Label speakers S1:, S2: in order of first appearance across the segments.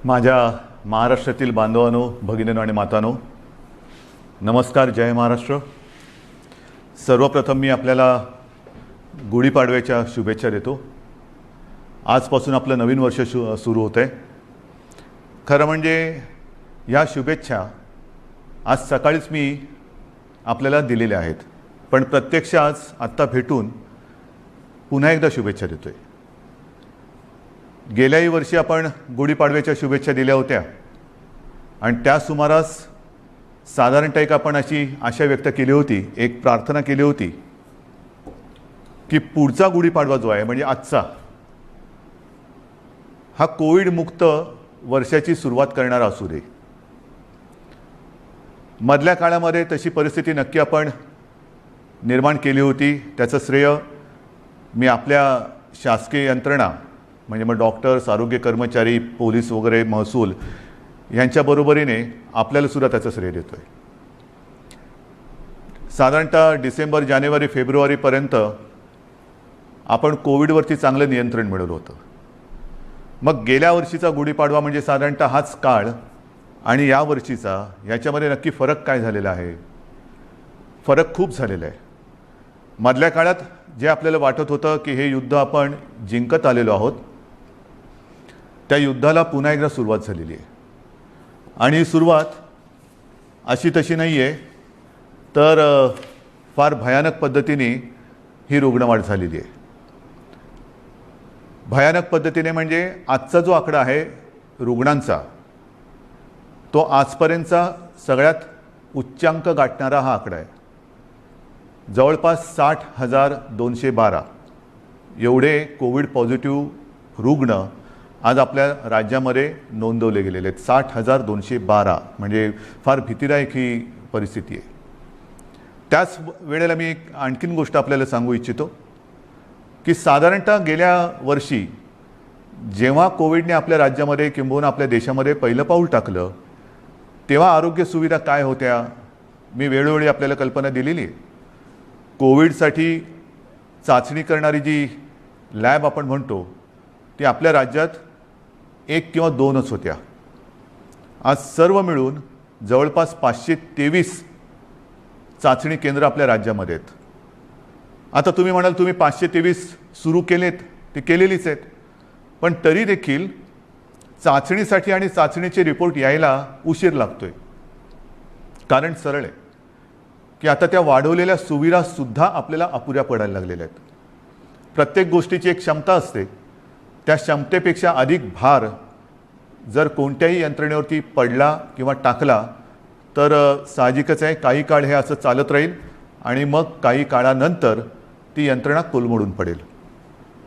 S1: माझ्या महाराष्ट्रातील बांधवांनो, भगिनींनो आणि मातांनो, नमस्कार. जय महाराष्ट्र. सर्वप्रथम मी आपल्याला गुढीपाडव्याच्या शुभेच्छा देतो. आजपासून आपलं नवीन वर्ष सुरू होतं आहे. खरं म्हणजे या शुभेच्छा आज सकाळीच मी आपल्याला दिलेल्या आहेत, पण प्रत्यक्ष आज आत्ता भेटून पुन्हा एकदा शुभेच्छा देतो आहे. गेल्याही वर्षी आपण गुढीपाडव्याच्या शुभेच्छा दिल्या होत्या आणि त्या सुमारास साधारणतः एक आपण अशी आशा व्यक्त केली होती, एक प्रार्थना केली होती की पुढचा गुढीपाडवा जो आहे म्हणजे आजचा, हा कोविडमुक्त वर्षाची सुरुवात करणारा असू दे. मधल्या काळामध्ये तशी परिस्थिती नक्की आपण निर्माण केली होती. त्याचं श्रेय मी आपल्या शासकीय यंत्रणा म्हणजे मग डॉक्टर्स, आरोग्य कर्मचारी, पोलीस वगैरे, महसूल यांच्या बरोबरीने आपल्याला सुद्धा त्याचं श्रेय देतो आहे. साधारणतः डिसेंबर, जानेवारी, फेब्रुवारीपर्यंत आपण कोविडवरती चांगलं नियंत्रण मिळवलं होतं. मग गेल्या वर्षीचा गुढीपाडवा म्हणजे साधारणतः हाच काळ आणि या वर्षीचा याच्यामध्ये नक्की फरक काय झालेला आहे? फरक खूप झालेला आहे. मधल्या काळात जे आपल्याला वाटत होतं की हे युद्ध आपण जिंकत आलेलो आहोत, त्या युद्धाला पुन्हा एकदा सुरुवात झालेली आहे. आणि ही सुरुवात अशी तशी नाही आहे, तर फार भयानक पद्धतीने ही रुग्णवाढ झालेली आहे. भयानक पद्धतीने म्हणजे आजचा जो आकडा आहे रुग्णांचा, तो आजपर्यंतचा सगळ्यात उच्चांक गाठणारा हा आकडा आहे. जवळपास 60,212 एवढे कोविड पॉझिटिव्ह रुग्ण आज आपल्या राज्यामध्ये नोंदवले गेलेले आहेत. 60,212 म्हणजे फार भीतीदायक ही परिस्थिती आहे. त्याच वेळेला मी एक आणखीन गोष्ट आपल्याला सांगू इच्छितो की साधारणतः गेल्या वर्षी जेव्हा कोविडने आपल्या राज्यामध्ये किंबहुना आपल्या देशामध्ये पहिलं पाऊल टाकलं, तेव्हा आरोग्य सुविधा काय होत्या मी वेळोवेळी आपल्याला कल्पना दिलेली आहे. कोविडसाठी चाचणी करणारी जी लॅब आपण म्हणतो ती आपल्या राज्यात 1 किंवा 2च होत्या. आज सर्व मिळून जवळपास 523 चाचणी केंद्र आपल्या राज्यामध्ये आहेत. आता तुम्ही म्हणाल तुम्ही 523 सुरू केलेत, ते केलेलीच आहेत, पण तरी देखील चाचणीसाठी आणि चाचणीचे रिपोर्ट यायला उशीर लागतोय. कारण सरळ आहे की आता त्या वाढवलेल्या सुविधासुद्धा आपल्याला अपुऱ्या पडायला लागलेल्या आहेत. प्रत्येक गोष्टीची एक क्षमता असते, त्या क्षमतेपेक्षा अधिक भार जर कोणत्याही यंत्रणेवरती पडला किंवा टाकला तर साहजिकच आहे काही काळ हे असं चालत राहील आणि मग काही काळानंतर ती यंत्रणा कोलमडून पडेल.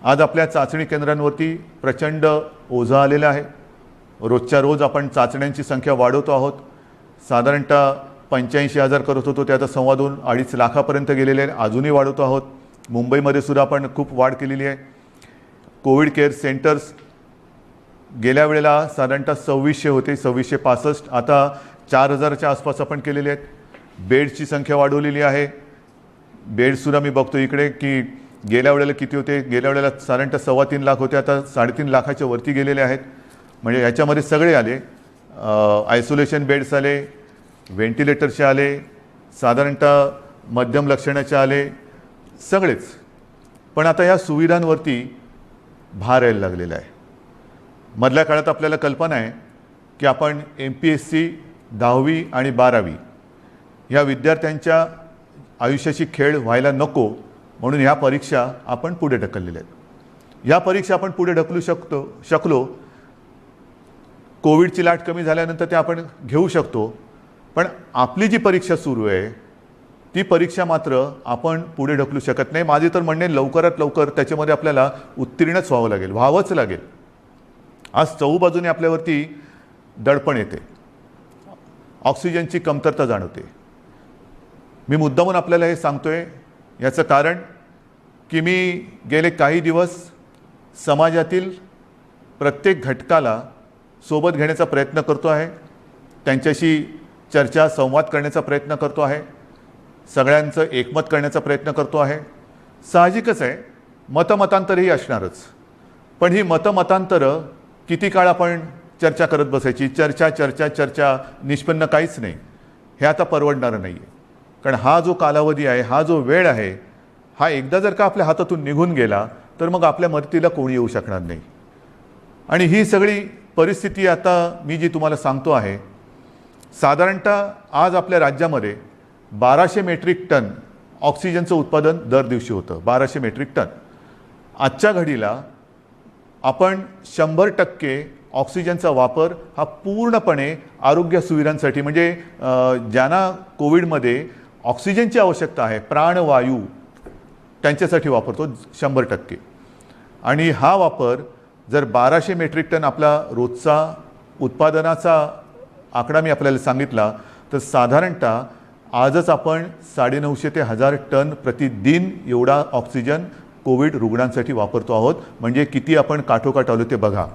S1: आज आपल्या चाचणी केंद्रांवरती प्रचंड ओझं आलेलं आहे. रोजच्या रोज आपण चाचण्यांची संख्या वाढवतो आहोत. साधारणतः 85,000 करत होतो, ते आता 2.25 लाखापर्यंत गेलेले आहे. अजूनही वाढवतो आहोत. मुंबईमध्ये सुद्धा आपण खूप वाढ केलेली आहे. कोविड केअर सेंटर्स गेल्या वेळेला साधारणतः 2600 होते, 2665, आता 4000च्या आसपास आपण केलेले आहेत. बेड्सची संख्या वाढवलेली आहे. बेड्ससुद्धा मी बघतो इकडे की गेल्या वेळेला किती होते, गेल्या वेळेला साधारणतः 3.25 लाख होते, आता 3.5 लाखाच्या वरती गेलेले आहेत. म्हणजे याच्यामध्ये सगळे आले, आयसोलेशन बेड्स आले, व्हेंटिलेटरचे आले, साधारणतः मध्यम लक्षणाचे आले, सगळेच. पण आता या सुविधांवरती भार यायला लागलेला आहे. मधल्या काळात आपल्याला कल्पना आहे की आपण MPSC 10वी आणि 12वी या विद्यार्थ्यांच्या आयुष्याची खेळ व्हायला नको म्हणून ह्या परीक्षा आपण पुढे ढकललेल्या आहेत. या परीक्षा आपण पुढे ढकलू शकलो. कोविडची लाट कमी झाल्यानंतर ते आपण घेऊ शकतो, पण आपली जी परीक्षा सुरू आहे ती परीक्षा मात्र आपण पुढे ढकलू शकत नाही. माझे तर म्हणणे लवकरात लवकर त्याच्यामध्ये आपल्याला उत्तीर्णच व्हावंच लागेल. आज चहूबाजूने आपल्यावरती दडपण येते, ऑक्सिजनची कमतरता जाणवते. मी मुद्दामून आपल्याला हे सांगतोय याचं कारण की मी गेले काही दिवस समाजातील प्रत्येक घटकाला सोबत घेण्याचा प्रयत्न करतो आहे, त्यांच्याशी चर्चा संवाद करण्याचा प्रयत्न करतो आहे, सगळ्यांचं एकमत करण्याचा प्रयत्न करतो आहे. साहजिकच आहे मतमतांतरही असणारच, पण ही मतमतांतरं किती काळ आपण चर्चा करत बसायची, चर्चा चर्चा चर्चा, निष्पन्न काहीच नाही. हे आता परवडणारं नाही आहे. कारण हा जो कालावधी आहे, हा जो वेळ आहे, हा एकदा जर का आपल्या हातातून निघून गेला तर मग आपल्या मदतीला कोणी येऊ शकणार नाही. आणि ही सगळी परिस्थिती आता मी जी तुम्हाला सांगतो आहे, साधारणतः आज आपल्या राज्यामध्ये 1200 मेट्रिक टन ऑक्सिजनचं उत्पादन दर दिवशी होतं. 1200 मेट्रिक टन. आजच्या घडीला आपण 100% ऑक्सिजनचा वापर हा पूर्णपणे आरोग्य सुविधांसाठी, म्हणजे ज्यांना कोविडमध्ये ऑक्सिजनची आवश्यकता आहे, प्राणवायू, त्यांच्यासाठी वापरतो 100%. आणि हा वापर जर 1200 मेट्रिक टन आपला रोजचा उत्पादनाचा आकडा मी आपल्याला सांगितला, तर साधारणतः आजच आपण 950 ते 1000 टन प्रतिदिन एवढा ऑक्सिजन कोविड रुग्णांसाठी वापरतो आहोत. म्हणजे किती आपण काठोकाठ आलो ते बघा.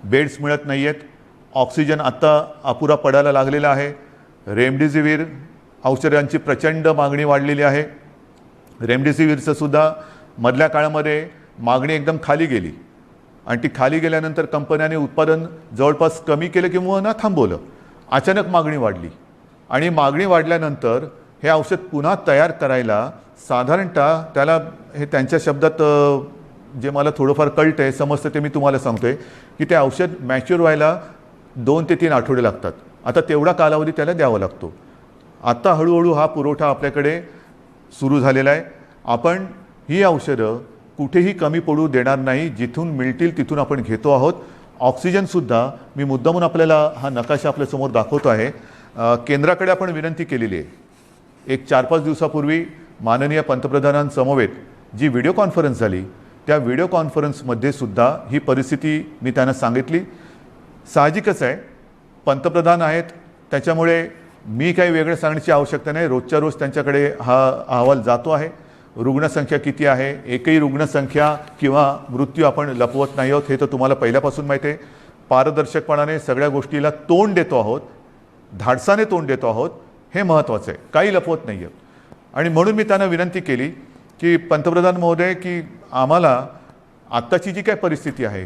S1: बेड्स मिळत नाही आहेत, ऑक्सिजन आत्ता अपुरा पडायला लागलेला आहे. रेमडेसिवीर औषधांची प्रचंड मागणी वाढलेली आहे. रेमडेसिवीरचं सुद्धा मधल्या काळामध्ये मागणी एकदम खाली गेली आणि ती खाली गेल्यानंतर कंपन्यांनी उत्पादन जवळपास कमी केलं किंवा ना थांबवलं. अचानक मागणी वाढली आणि मागणी वाढल्यानंतर हे औषध पुन्हा तयार करायला साधारणतः त्याला, हे त्यांच्या शब्दात जे मला थोडंफार कळतं आहे, समजतं ते मी तुम्हाला सांगतो आहे, की ते औषध मॅच्युअर व्हायला 2 ते 3 आठवडे लागतात. आता तेवढा कालावधी त्याला द्यावा लागतो. आता हळूहळू हा पुरवठा आपल्याकडे सुरू झालेला आहे. आपण ही औषधं कुठेही कमी पडू देणार नाही. जिथून मिळतील तिथून आपण घेतो आहोत. ऑक्सिजनसुद्धा मी मुद्दामून आपल्याला हा नकाशा आपल्यासमोर दाखवतो आहे. केंद्राकडे आपण विनंती केलेली आहे. एक 4-5 दिवसापूर्वी माननीय पंतप्रधानांसमवेत जी व्हिडिओ कॉन्फरन्स झाली, त्या व्हिडिओ कॉन्फरन्समध्ये सुद्धा ही परिस्थिती मी त्यांना सांगितली. साहजिकच आहे, पंतप्रधान आहेत, त्याच्यामुळे मी काही वेगळं सांगण्याची आवश्यकता नाही. रोजच्या रोज त्यांच्याकडे हा अहवाल जातो आहे. रुग्णसंख्या किती आहे, एकही रुग्णसंख्या किंवा मृत्यू आपण लपवत नाही आहोत, हे तर तुम्हाला पहिल्यापासून माहिती आहे. पारदर्शकपणाने सगळ्या गोष्टीला तोंड देतो आहोत, धाडसाने तोंड देतो आहोत, हे महत्त्वाचं आहे. काही लपवत नाही आहे. आणि म्हणून मी त्यांना विनंती केली की पंतप्रधान महोदय, की आम्हाला आत्ताची जी काय परिस्थिती आहे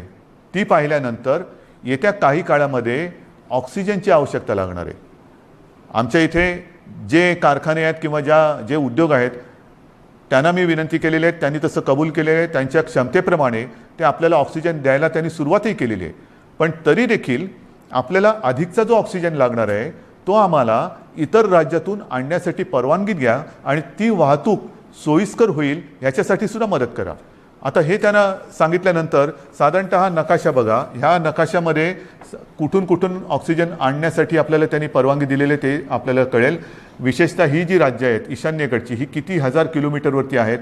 S1: ती पाहिल्यानंतर येत्या काही काळामध्ये ऑक्सिजनची आवश्यकता लागणार आहे. आमच्या इथे जे कारखाने आहेत किंवा जे उद्योग आहेत त्यांना मी विनंती केलेली आहे, त्यांनी तसं कबूल केलेलं आहे. त्यांच्या क्षमतेप्रमाणे ते आपल्याला ऑक्सिजन द्यायला त्यांनी सुरुवातही केलेली आहे. पण तरी देखील आपल्याला अधिकचा जो ऑक्सिजन लागणार आहे तो आम्हाला इतर राज्यातून आणण्यासाठी परवानगी द्या आणि ती वाहतूक सोयीस्कर होईल याच्यासाठी सुद्धा मदत करा. आता हे त्यांना सांगितल्यानंतर साधारणतः हा नकाशा बघा. ह्या नकाशामध्ये कुठून कुठून ऑक्सिजन आणण्यासाठी आपल्याला त्यांनी परवानगी दिलेले ते आपल्याला कळेल. विशेषतः ही जी राज्य आहेत ईशान्येकडची, ही किती 1000 किलोमीटरवरती आहेत,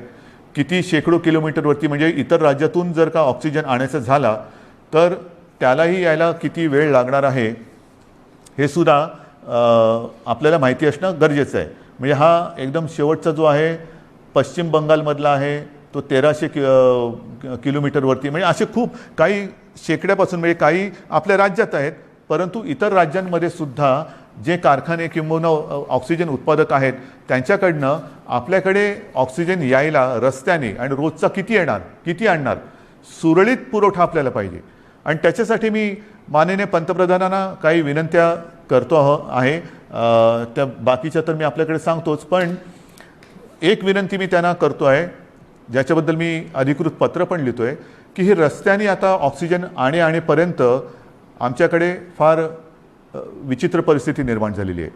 S1: किती शेकडो किलोमीटरवरती. म्हणजे इतर राज्यातून जर का ऑक्सिजन आणायचं झाला तर त्यालाही यायला किती वेळ लागणार आहे हे सुद्धा आपल्याला माहिती असणं गरजेचं आहे. म्हणजे हा एकदम शेवटचा जो आहे पश्चिम बंगालमधला आहे, तो 1300 किलोमीटरवरती. म्हणजे असे खूप काही शेकड्यापासून, म्हणजे काही आपल्या राज्यात आहेत, परंतु इतर राज्यांमध्ये सुद्धा जे कारखाने किंवा ऑक्सिजन उत्पादक आहेत त्यांच्याकडनं आपल्याकडे ऑक्सिजन यायला रस्त्याने आणि रोजचा किती येणार, किती आणणार, सुरळीत पुरवठा आपल्याला पाहिजे. आणि त्याच्यासाठी मी माननीय पंतप्रधानांना काही विनंत्या करतो आहे. त्या बाकीच्या तर मी आपल्याकडे सांगतोच, पण एक विनंती मी त्यांना करतो आहे, ज्याच्याबद्दल मी अधिकृत पत्र पण लिहितो आहे, की ही रस्त्याने आता ऑक्सिजन आणेपर्यंत आमच्याकडे फार विचित्र परिस्थिती निर्माण झालेली आहे.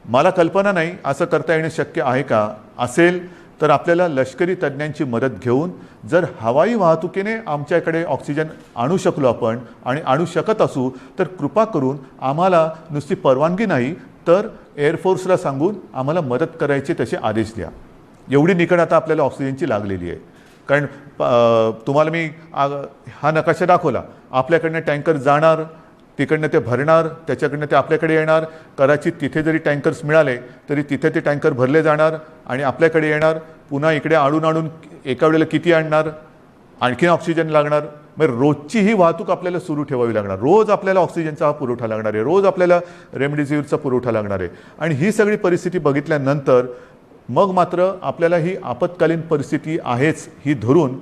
S1: मला कल्पना नाही असं करता येणं शक्य आहे का. असेल तर आपल्याला लष्करी तज्ज्ञांची मदत घेऊन जर हवाई वाहतुकीने आमच्याकडे ऑक्सिजन आणू शकलो आपण आणि आणू शकत असू तर कृपा करून आम्हाला नुसती परवानगी नाही तर एअरफोर्सला सांगून आम्हाला मदत करायचे तसे आदेश द्या. एवढी निकड आता आपल्याला ऑक्सिजनची लागलेली आहे. कारण तुम्हाला मी हा नकाशा दाखवला. आपल्याकडनं टँकर जाणार, तिकडनं ते भरणार, त्याच्याकडनं ते आपल्याकडे येणार. कदाचित तिथे जरी टँकर्स मिळाले तरी तिथे ते टँकर भरले जाणार आणि आपल्याकडे येणार. पुन्हा इकडे आणून एका वेळेला किती आणणार, आणखीन ऑक्सिजन लागणार. मग रोजची ही वाहतूक आपल्याला सुरू ठेवावी लागणार. रोज आपल्याला ऑक्सिजनचा हा पुरवठा लागणार आहे, रोज आपल्याला रेमडेसिवीरचा पुरवठा लागणार आहे. आणि ही सगळी परिस्थिती बघितल्यानंतर मग मात्र आपल्याला ही आपत्कालीन परिस्थिती आहेच ही धरून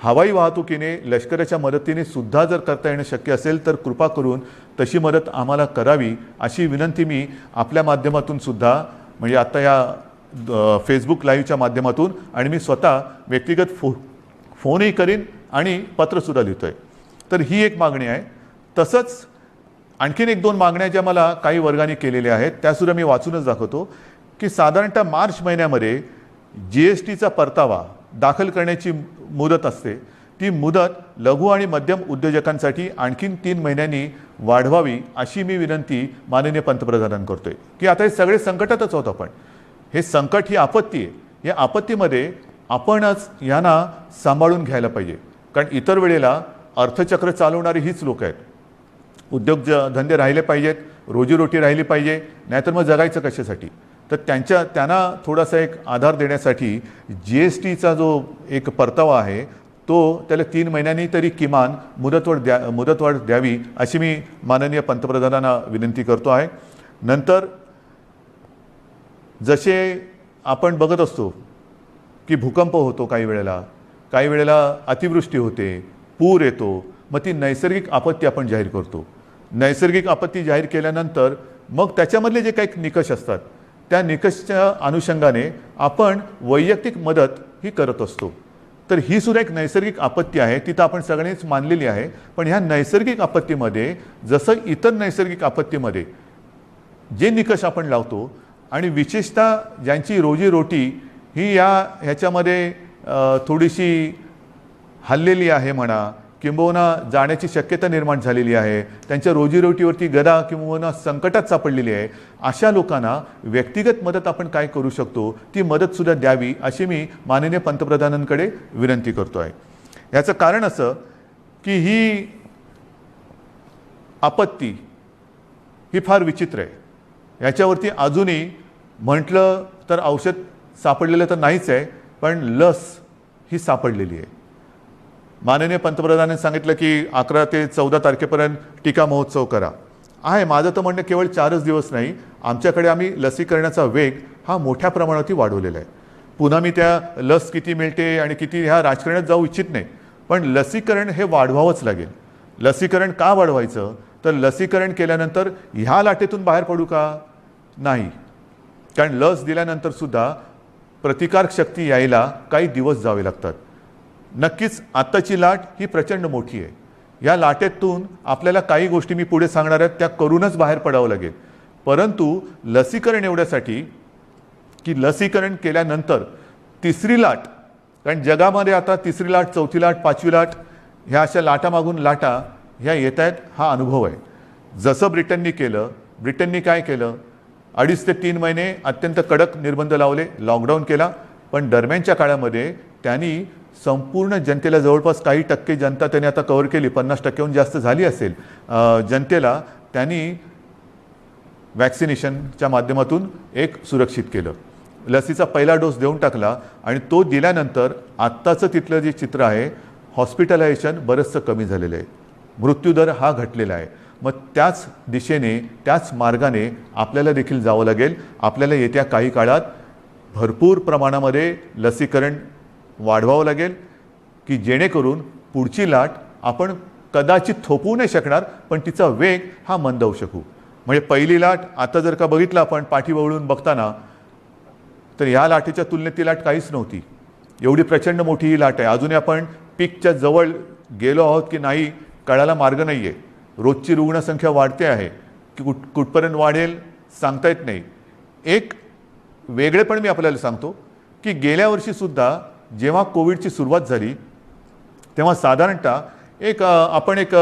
S1: हवाई वाहतुकीने लष्कराच्या मदतीने सुद्धा जर करता येणं शक्य असेल तर कृपा करून तशी मदत आम्हाला करावी अशी विनंती मी आपल्या माध्यमातून सुद्धा, म्हणजे आता या फेसबुक लाईव्हच्या माध्यमातून आणि मी स्वतः व्यक्तिगत फोनही करीन आणि पत्रसुद्धा लिहितो आहे. तर ही एक मागणी आहे. तसंच आणखीन एक दोन मागण्या ज्या मला काही वर्गाने केलेल्या आहेत त्यासुद्धा मी वाचूनच दाखवतो की साधारणतः मार्च महिन्यामध्ये GSTचा परतावा दाखल करण्याची मुदत असते. ती मुदत लघु आणि मध्यम उद्योजकांसाठी आणखीन 3 महिन्यांनी वाढवावी अशी मी विनंती माननीय पंतप्रधानांना करतोय की आता हे सगळे संकटातच आहोत आपण. हे संकट ही आपत्ती आहे. या आपत्तीमध्ये आपणच यांना सांभाळून घ्यायला पाहिजे. कारण इतर वेळेला अर्थचक्र चालवणारी हीच लोक आहेत. उद्योगधंदे राहिले पाहिजेत, रोजीरोटी राहिली पाहिजे, नाहीतर मग जगायचं कशासाठी. तर त्यांना थोडासा एक आधार देण्यासाठी GSTचा जो एक परतावा आहे तो त्याला 3 महिन्यांनी तरी किमान मुदतवाढ द्यावी अशी मी माननीय पंतप्रधानांना विनंती करतो आहे. नंतर जसे आपण बघत असतो की भूकंप होतो, काही वेळेला अतिवृष्टी होते, पूर येतो, मग ती नैसर्गिक आपत्ती आपण जाहीर करतो. नैसर्गिक आपत्ती जाहीर केल्यानंतर मग त्याच्यामधले जे काही निकष असतात त्या निकषच्या अनुषंगाने आपण वैयक्तिक मदत ही करत असतो. तर ही सुद्धा एक नैसर्गिक आपत्ती आहे, ती तर आपण सगळ्यांनीच मानलेली आहे. पण ह्या नैसर्गिक आपत्तीमध्ये जसं इतर नैसर्गिक आपत्तीमध्ये जे निकष आपण लावतो आणि विशेषतः ज्यांची रोजीरोटी ही ह्याच्यामध्ये थोडीशी हल्लेली आहे म्हणा, किंबहुना जाण्याची शक्यता निर्माण झालेली आहे, त्यांच्या रोजीरोटीवरती गदा किंबहुना संकटात सापडलेली आहे, अशा लोकांना व्यक्तिगत मदत आपण काय करू शकतो ती मदतसुद्धा द्यावी अशी मी माननीय पंतप्रधानांकडे विनंती करतो आहे. याचं कारण असं की ही आपत्ती ही फार विचित्र आहे. याच्यावरती अजूनही म्हटलं तर औषध सापडलेलं तर नाहीच आहे, पण लस ही सापडलेली आहे. माननीय पंतप्रधानांनी सांगितलं की 11 ते 14 तारखेपर्यंत टीका महोत्सव करा. आहे, माझं तर म्हणणं केवळ 4च दिवस नाही, आमच्याकडे आम्ही लसीकरणाचा वेग हा मोठ्या प्रमाणात वाढवलेला आहे. पुन्हा मी त्या लस किती मिळते आणि किती ह्या राजकारणात जाऊ इच्छित नाही, पण लसीकरण हे वाढवावंच लागेल. लसीकरण का वाढवायचं तर लसीकरण केल्यानंतर ह्या लाटेतून बाहेर पडू का नाही. कारण लस दिल्यानंतर सुद्धा प्रतिकारक शक्ती यायला काही दिवस जावे लागतात. नक्कीच आत्ताची लाट ही प्रचंड मोठी आहे. या लाटेतून आपल्याला काही गोष्टी मी पुढे सांगणार आहेत त्या करूनच बाहेर पडावं लागेल. परंतु लसीकरण एवढ्यासाठी की लसीकरण केल्यानंतर तिसरी लाट, कारण जगामध्ये आता तिसरी लाट, चौथी लाट, पाचवी लाट ह्या अशा लाटामागून लाटा ह्या येत आहेत, हा अनुभव आहे. जसं ब्रिटननी काय केलं, 2.5 ते 3 महिने अत्यंत कडक निर्बंध लावले, लॉकडाऊन केला. पण दरम्यानच्या काळामध्ये त्यांनी संपूर्ण जनतेला, जवळपास काही टक्के जनता त्यांनी आता कव्हर केली, 50%हून जास्त झाली असेल जनतेला, त्यांनी वॅक्सिनेशनच्या माध्यमातून एक सुरक्षित केलं. लसीचा पहिला डोस देऊन टाकला आणि तो दिल्यानंतर आत्ताचं तिथलं जे चित्र आहे, हॉस्पिटलायझेशन बरंचसं कमी झालेलं आहे, मृत्यूदर हा घटलेला आहे. मग त्याच दिशेने, त्याच मार्गाने आपल्याला देखील जावं लागेल. आपल्याला येत्या काही काळात भरपूर प्रमाणामध्ये लसीकरण वाढवावं लागेल की जेणेकरून पुढची लाट आपण कदाचित थोपवू नाही शकणार, पण तिचा वेग हा मंदावू शकू. म्हणजे पहिली लाट आता जर का बघितलं आपण पाठीवळून बघताना, तर ह्या लाटेच्या तुलनेत ती लाट काहीच नव्हती. एवढी प्रचंड मोठी ही लाट आहे. अजूनही आपण पीकच्या जवळ गेलो आहोत की नाही कळायला मार्ग नाही आहे. रोजची रुग्णसंख्या वाढते आहे की कुठपर्यंत वाढेल सांगता येत नाही. एक वेगळेपण मी आपल्याला सांगतो की गेल्या वर्षीसुद्धा जेव्हा कोविडची सुरुवात झाली तेव्हा साधारणतः आपण एक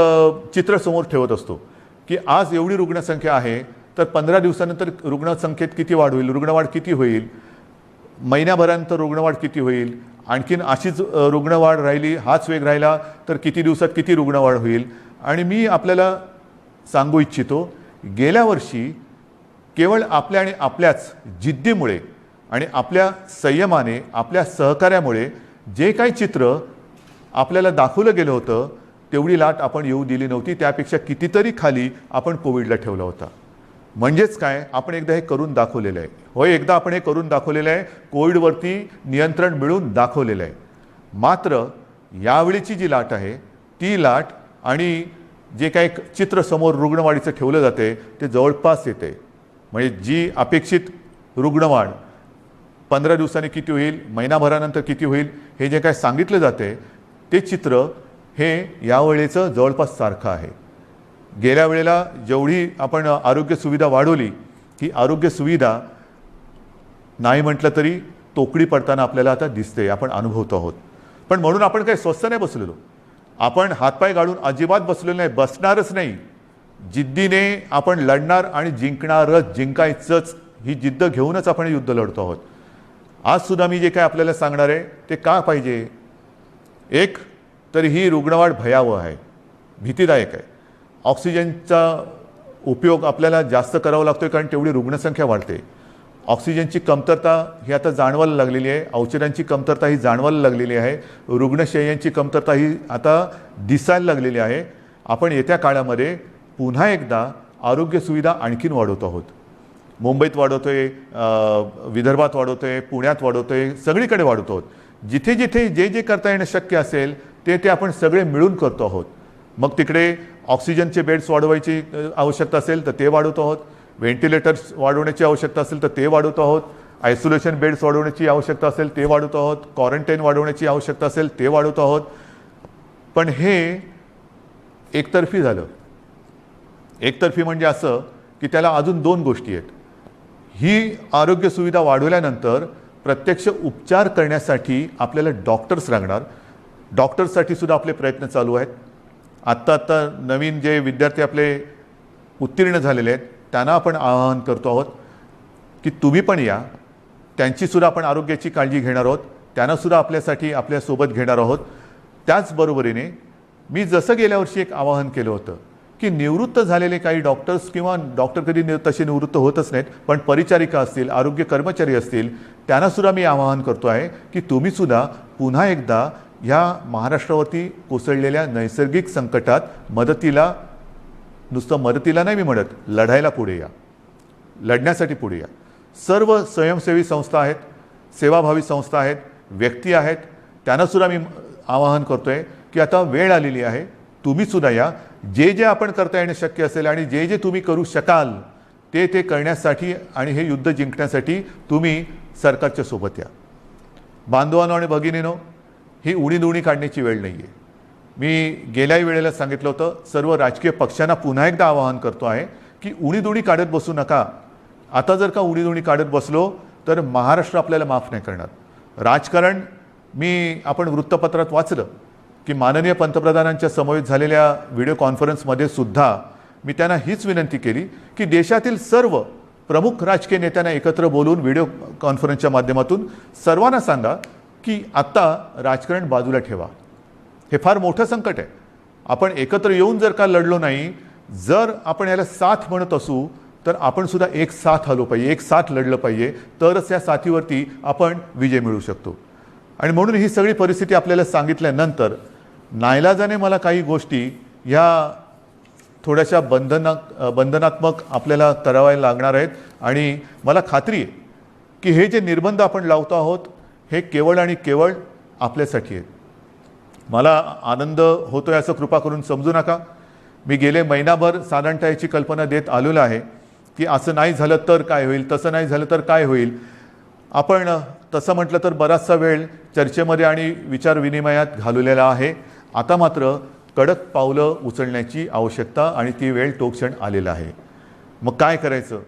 S1: चित्र समोर ठेवत असतो की आज एवढी रुग्णसंख्या आहे तर 15 दिवसानंतर रुग्णसंख्येत किती वाढ होईल, रुग्णवाढ किती होईल, महिन्याभरानंतर रुग्णवाढ किती होईल, आणखीन अशीच रुग्णवाढ राहिली, हाच वेग राहिला तर किती दिवसात किती रुग्णवाढ होईल. आणि मी आपल्याला सांगू इच्छितो, गेल्या वर्षी केवळ आपल्या आणि आपल्याच जिद्दीमुळे आणि आपल्या संयमाने, आपल्या सहकार्यामुळे जे काही चित्र आपल्याला दाखवलं गेलं होतं तेवढी लाट आपण येऊ दिली नव्हती. त्यापेक्षा कितीतरी खाली आपण कोविडला ठेवला होता. म्हणजेच काय, आपण एकदा हे करून दाखवलेलं आहे. होय, एकदा आपण हे करून दाखवलेलं आहे, कोविडवरती नियंत्रण मिळवून दाखवलेलं आहे. मात्र यावेळीची जी लाट आहे ती लाट आणि जे काही चित्र समोर रुग्णवाढीचं ठेवलं जाते ते जवळपास येते. म्हणजे जी अपेक्षित रुग्णवाढ 15 दिवसांनी किती होईल, महिनाभरानंतर किती होईल, हे जे काय सांगितलं जाते ते चित्र हे यावेळेचं जवळपास सारखं आहे. गेल्या वेळेला जेवढी आपण आरोग्य सुविधा वाढवली ही आरोग्य सुविधा नाही म्हटलं तरी तोकडी पडताना आपल्याला आता दिसते, आपण अनुभवतो आहोत. पण म्हणून आपण काही स्वस्त नाही बसलेलो, आपण हातपाय गाळून अजिबात बसलेलो नाही, बसणारच नाही. जिद्दीने आपण लढणार आणि जिंकणारच, जिंकायचंच ही जिद्द घेऊनच आपण युद्ध लढतो आहोत. आज सुद्धा मी जे काय आपल्याला सांगणार आहे ते का पाहिजे. एक तर ही रुग्णवाढ भयावह आहे, भीतीदायक आहे. ऑक्सिजनचा उपयोग आपल्याला जास्त करावा लागतोय कारण तेवढी रुग्णसंख्या वाढते. ऑक्सिजनची कमतरता ही आता जाणवायला लागलेली आहे, औषधांची कमतरता ही जाणवायला लागलेली आहे, रुग्णशय्यांची कमतरता ही आता दिसायला लागलेली आहे. आपण येत्या काळामध्ये पुन्हा एकदा आरोग्य सुविधा आणखीन वाढवतो आहोत. मुंबईत वाढवतोय, विदर्भात वाढवतोय, पुण्यात वाढवतोय, सगळीकडे वाढवतो आहोत. जिथे जिथे जे जे करता येणं शक्य असेल ते ते आपण सगळे मिळून करतो आहोत. मग तिकडे ऑक्सिजनचे बेड्स वाढवायची आवश्यकता असेल तर ते वाढवतो आहोत, व्हेंटिलेटर्स वाढवण्याची आवश्यकता असेल तर ते वाढवतो आहोत, आयसोलेशन बेड्स वाढवण्याची आवश्यकता असेल ते वाढवतो आहोत, क्वारंटाईन वाढवण्याची आवश्यकता असेल ते वाढवतो आहोत. पण हे एकतर्फी झालं. एकतर्फी म्हणजे असं की त्याला अजून दोन गोष्टी आहेत. ही आरोग्य सुविधा वाढवल्यानंतर प्रत्यक्ष उपचार करण्यासाठी आपल्याला डॉक्टर्स लागणार. डॉक्टर्ससाठी सुद्धा आपले प्रयत्न चालू आहेत. आत्ता नवीन जे विद्यार्थी आपले उत्तीर्ण झालेले आहेत त्यांना आपण आवाहन करतो आहोत की तुम्ही पण या, त्यांचीसुद्धा आपण आरोग्याची काळजी घेणार आहोत, त्यांनासुद्धा आपल्यासाठी आपल्यासोबत घेणार आहोत. त्याचबरोबरीने मी जसं गेल्या वर्षी एक आवाहन केलं होतं की निवृत्त झालेले काही डॉक्टर्स किंवा डॉक्टर कधी तसे निवृत्त होतच नाहीत, पण परिचारिका असतील, आरोग्य कर्मचारी असतील, त्यांनासुद्धा मी आवाहन करतो आहे की तुम्हीसुद्धा पुन्हा एकदा ह्या महाराष्ट्रावरती कोसळलेल्या नैसर्गिक संकटात मदतीला, नुसतं मदतीला नाही मी म्हणत, लढायला पुढे या, लढण्यासाठी पुढे या. सर्व स्वयंसेवी संस्था आहेत, सेवाभावी संस्था आहेत, व्यक्ती आहेत, त्यांनासुद्धा मी आवाहन करतो आहे की आता वेळ आलेली आहे, तुम्हीसुद्धा या. जे जे आपण करता येणं शक्य असेल आणि जे जे तुम्ही करू शकाल ते ते करण्यासाठी आणि हे युद्ध जिंकण्यासाठी तुम्ही सरकारच्या सोबत या. बांधवांनो आणि भगिनीनो, ही उणीधुणी काढण्याची वेळ नाही आहे. मी गेल्याही वेळेला सांगितलं होतं, सर्व राजकीय पक्षांना पुन्हा एकदा आवाहन करतो आहे की उणीधुणी काढत बसू नका. आता जर का उणीधुणी काढत बसलो तर महाराष्ट्र आपल्याला माफ नाही करणार. राजकारण आपण वृत्तपत्रात वाचलं की माननीय पंतप्रधानांच्या समवेत झालेल्या व्हिडिओ कॉन्फरन्समध्ये सुद्धा मी त्यांना हीच विनंती केली की देशातील सर्व प्रमुख राजकीय नेत्यांना एकत्र बोलून व्हिडिओ कॉन्फरन्सच्या माध्यमातून सर्वांना सांगा की आत्ता राजकारण बाजूला ठेवा. हे फार मोठं संकट आहे. आपण एकत्र येऊन जर का लढलो नाही, जर आपण याला साथ म्हणत असू तर आपण सुद्धा एक साथ आलो पाहिजे, एक साथ लढलं पाहिजे, तरच या साथीवरती आपण विजय मिळवू शकतो. आणि म्हणून ही सगळी परिस्थिती आपल्याला सांगितल्यानंतर नाईलाजाने मला काही गोष्टी ह्या थोड्याशा बंधनात्मक आपल्याला कराव्या लागणार आहेत. आणि मला खात्री आहे की हे जे निर्बंध आपण लावतो आहोत हे केवळ आणि केवळ आपल्यासाठी आहेत. मला आनंद होतोय असं कृपा करून समजू नका. मी गेले महिनाभर साधारणतः याची कल्पना देत आलेलो आहे की असं नाही झालं तर काय होईल, तसं नाही झालं तर काय होईल. आपण तसं म्हटलं तर बराचसा वेळ चर्चेमध्ये आणि विचारविनिमयात घालवलेला आहे. आता मात्र कडक पावलं उचलण्याची आवश्यकता आणि ती वेळ तो क्षण आलेला आहे. मग काय करायचं.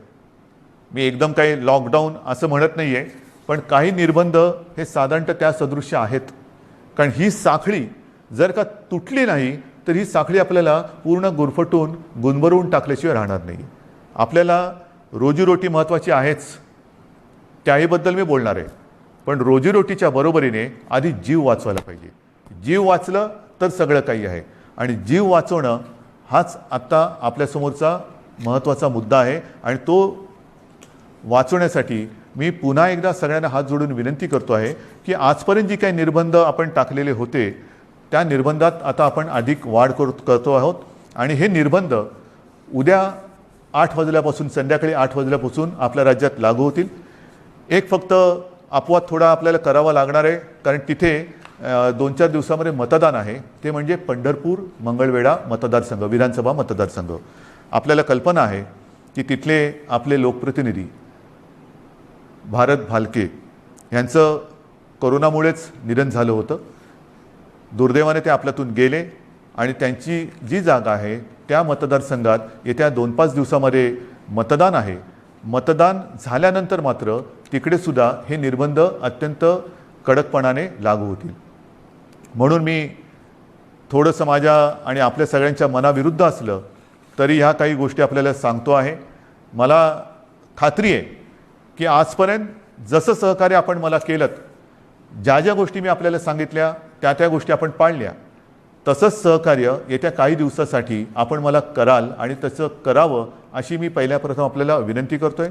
S1: मी एकदम काही लॉकडाऊन असं म्हणत नाही आहे, पण काही निर्बंध हे साधारणतः त्या सदृश्य आहेत. कारण ही साखळी जर का तुटली नाही तर ही साखळी आपल्याला पूर्ण गुरफटून गुंबरवून टाकल्याशिवाय राहणार नाही. आपल्याला रोजीरोटी महत्त्वाची आहेच, त्याहीबद्दल मी बोलणार आहे. पण रोजीरोटीच्या बरोबरीने आधी जीव वाचवायला पाहिजे. जीव वाचलं तर सगळं काही आहे. आणि जीव वाचवणं हाच आत्ता आपल्यासमोरचा महत्त्वाचा मुद्दा आहे. आणि तो वाचवण्यासाठी मी पुन्हा एकदा सगळ्यांना हात जोडून विनंती करतो आहे की आजपर्यंत जी काही निर्बंध आपण टाकलेले होते त्या निर्बंधात आता आपण अधिक वाढ करतो आहोत. आणि हे निर्बंध उद्या 8 वाजल्यापासून, संध्याकाळी 8 वाजल्यापासून आपल्या राज्यात लागू होतील. एक फक्त अपवाद थोडा आपल्याला करावा लागणार आहे, कारण तिथे 2-4 दिवसामध्ये मतदान आहे, ते म्हणजे पंढरपूर मंगळवेढा मतदारसंघ, विधानसभा मतदारसंघ. आपल्याला कल्पना आहे की तिथले आपले लोकप्रतिनिधी भारत भालके यांचं कोरोनामुळेच निधन झालं होतं. दुर्दैवाने ते आपल्यातून गेले आणि त्यांची जी जागा आहे त्या मतदारसंघात येत्या 2-5 दिवसामध्ये मतदान आहे. मतदान झाल्यानंतर मात्र तिकडे सुद्धा हे निर्बंध अत्यंत कडकपणाने लागू होतील. म्हणून मी थोडंसं माझ्या आणि आपल्या सगळ्यांच्या मनाविरुद्ध असलं तरी ह्या काही गोष्टी आपल्याला सांगतो आहे. मला खात्री आहे की आजपर्यंत जसं सहकार्य आपण मला केलं, ज्या ज्या गोष्टी मी आपल्याला सांगितल्या त्या गोष्टी आपण पाळल्या, तसंच सहकार्य येत्या काही दिवसासाठी आपण मला कराल आणि तसं करावं अशी मी पहिल्याप्रथम आपल्याला विनंती करतो आहे.